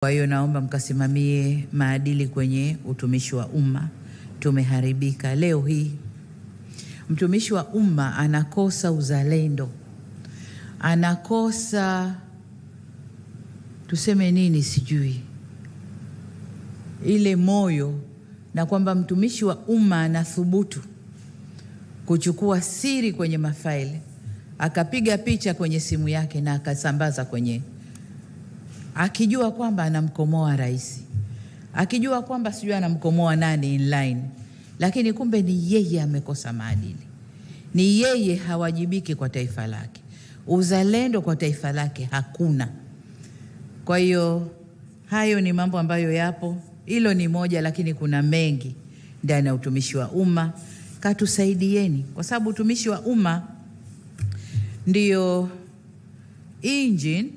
Kwa hiyo naomba mkasimamie maadili kwenye utumishi wa umma. Tumeharibika leo hii. Mtumishi wa umma anakosa uzalendo. Anakosa tuseme nini sijui. Ile moyo, na kwamba mtumishi wa umma anathubutu kuchukua siri kwenye mafaili, akapiga picha kwenye simu yake na akasambaza kwenye, akijua kwamba anamkomoa rais, akijua kwamba sijui anamkomoa nani inline, lakini kumbe ni yeye amekosa maadili, ni yeye hawajibiki kwa taifa lake, uzalendo kwa taifa lake hakuna. Kwa hiyo hayo ni mambo ambayo yapo. Hilo ni moja, lakini kuna mengi ndani ya utumishi wa umma. Katusaidieni, kwa sababu utumishi wa umma ndio engine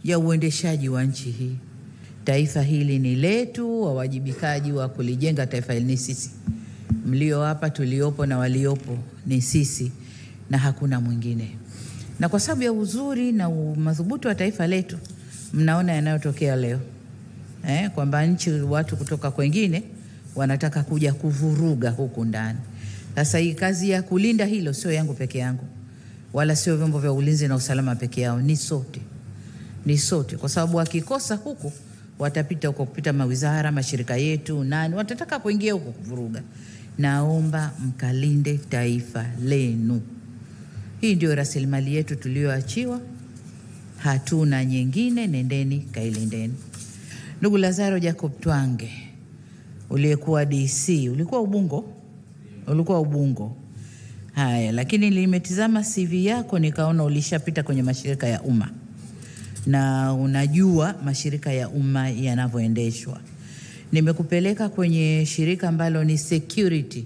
ya uendeshaji wa nchi hii. Taifa hili ni letu, wawajibikaji wa kulijenga taifa hili ni sisi. Mlio hapa, tuliopo na waliopo ni sisi na hakuna mwingine. Na kwa sababu ya uzuri na madhubuti wa taifa letu, mnaona yanayotokea leo. Kwamba nchi, watu kutoka kwengine wanataka kuja kuvuruga huku ndani. Sasa hii kazi ya kulinda hilo sio yangu peke yangu, wala sio vyombo vya ulinzi na usalama peke yao, ni sote. Ni sote, kwa sababu wakikosa huku watapita huko, kupita mawizara, mashirika yetu, nani watataka kuingia huko kuvuruga. Naomba mkalinde taifa lenu. Hii ndio rasilimali yetu tulioachiwa, hatuna nyingine, nendeni kailindeni. Ndugu Lazaro Jacob Twange, uliyekuwa DC, ulikuwa Ubungo. Haya, lakini nimetizama CV yako nikaona ulishapita kwenye mashirika ya umma. Na unajua mashirika ya umma yanavyoendeshwa. Nimekupeleka kwenye shirika ambalo ni security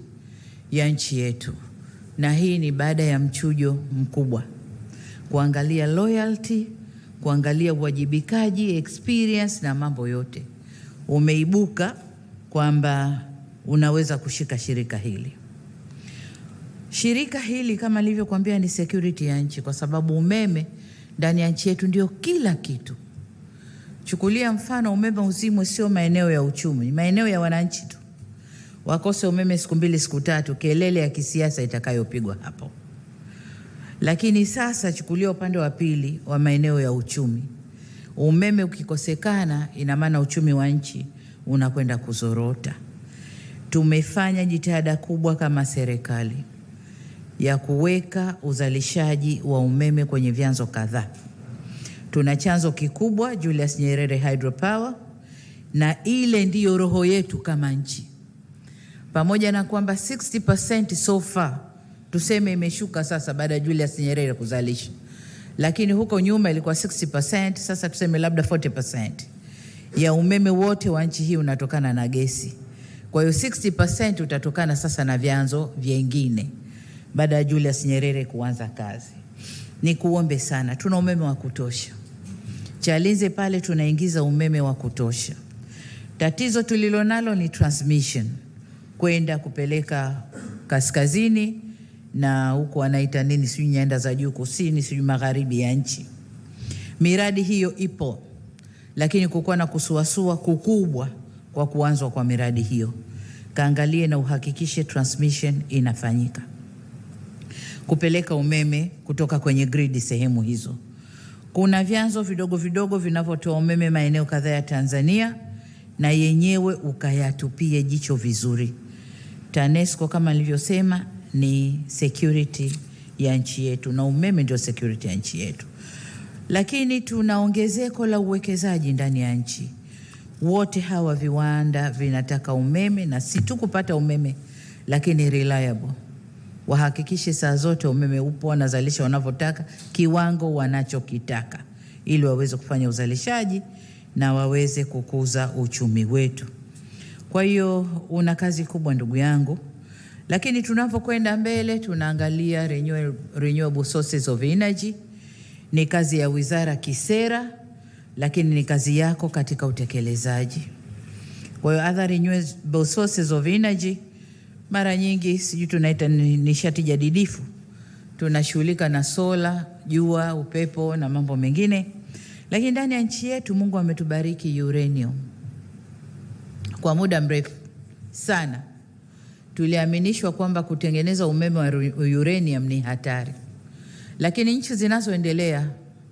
ya nchi yetu. Na hii ni baada ya mchujo mkubwa. Kuangalia loyalty, kuangalia uwajibikaji, experience na mambo yote. Umeibuka kwamba unaweza kushika shirika hili. Shirika hili kama nilivyokuambia ni security ya nchi, kwa sababu umeme ndani ya nchi yetu ndio kila kitu. Chukulia mfano, umeme uzimwe sio maeneo ya uchumi, maeneo ya wananchi tu. Wakose umeme siku 2 siku 3, kelele ya kisiasa itakayopigwa hapo. Lakini sasa chukulia upande wa pili wa maeneo ya uchumi. Umeme ukikosekana, ina maana uchumi wa nchi unakwenda kuzorota. Tumefanya jitihada kubwa kama serikali ya kuweka uzalishaji wa umeme kwenye vyanzo kadhaa. Tuna chanzo kikubwa, Julius Nyerere Hydropower, na ile ndiyo roho yetu kama nchi. Pamoja na kwamba 60% so far, tuseme imeshuka sasa baada ya Julius Nyerere kuzalisha. Lakini huko nyuma ilikuwa 60%, sasa tuseme labda 40% ya umeme wote wa nchi hii unatokana na gesi. Kwa hiyo 60% utatokana sasa na vyanzo vingine baada ya Julius Nyerere kuanza kazi. Ni kuombe sana, tuna umeme wa kutosha. Chalinze pale tunaingiza umeme wa kutosha. Tatizo tulilonalo ni transmission, kwenda kupeleka kaskazini na huko wanaita nini, sijui nyanda za juu kusini, sijui magharibi ya nchi. Miradi hiyo ipo, lakini kukuwa na kusuasua kukubwa kwa kuanzwa kwa miradi hiyo. Kaangalie na uhakikishe transmission inafanyika, kupeleka umeme kutoka kwenye grid sehemu hizo. Kuna vyanzo vidogo vidogo vinavyotoa umeme maeneo kadhaa ya Tanzania, na yenyewe ukayatupie jicho vizuri. TANESCO kama nilivyosema ni security ya nchi yetu, na umeme ndio security ya nchi yetu. Lakini tuna ongezeko la uwekezaji ndani ya nchi. Wote hawa viwanda vinataka umeme, na si tu kupata umeme, lakini reliable. Wahakikishe saa zote umeme upo, wanazalisha wanavyotaka, kiwango wanachokitaka, ili waweze kufanya uzalishaji na waweze kukuza uchumi wetu. Kwa hiyo una kazi kubwa ndugu yangu. Lakini tunapokwenda mbele tunaangalia renewable sources of energy. Ni kazi ya wizara kisera, lakini ni kazi yako katika utekelezaji. Kwa hiyo other renewable sources of energy, mara nyingi sijui tunaita nishati jadidifu. Tunashughulika na sola, jua, upepo na mambo mengine. Lakini ndani ya nchi yetu Mungu ametubariki uranium. Kwa muda mrefu sana tuliaminishwa kwamba kutengeneza umeme wa uranium ni hatari. Lakini nchi zinazoendelea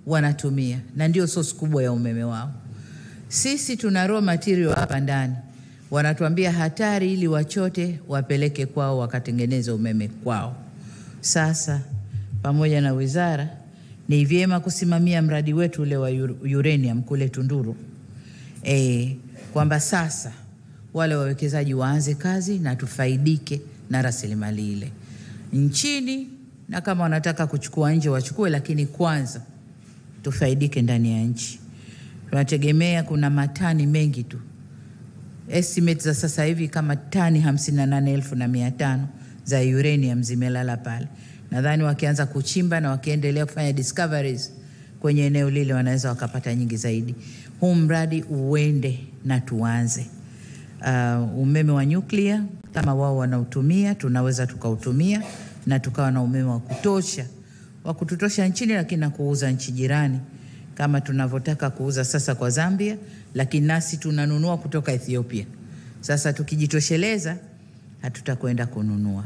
wanatumia na ndio source kubwa ya umeme wao. Sisi tuna raw material hapa ndani. Wanatuambia hatari ili wachote wapeleke kwao wakatengeneza umeme kwao. Sasa pamoja na wizara ni vyema kusimamia mradi wetu ule wa uranium kule Tunduru. Kwamba sasa wale wawekezaji waanze kazi na tufaidike na rasilimali ile nchini, na kama wanataka kuchukua nje wachukue, lakini kwanza tufaidike ndani ya nchi. Tunategemea kuna matani mengi tu. Estimate za sasa hivi kama tani 58,500 za uranium zimelala pale. Nadhani wakianza kuchimba na wakiendelea kufanya discoveries kwenye eneo lile wanaweza wakapata nyingi zaidi. Huu mradi uende na tuanze. Umeme wa nyuklia kama wao wanautumia, tunaweza tukautumia na tukawa na umeme wa kutosha, wa kututosha nchini, lakini na kuuza nchi jirani kama tunavyotaka kuuza sasa kwa Zambia, lakini nasi tunanunua kutoka Ethiopia. Sasa tukijitosheleza hatutakwenda kununua.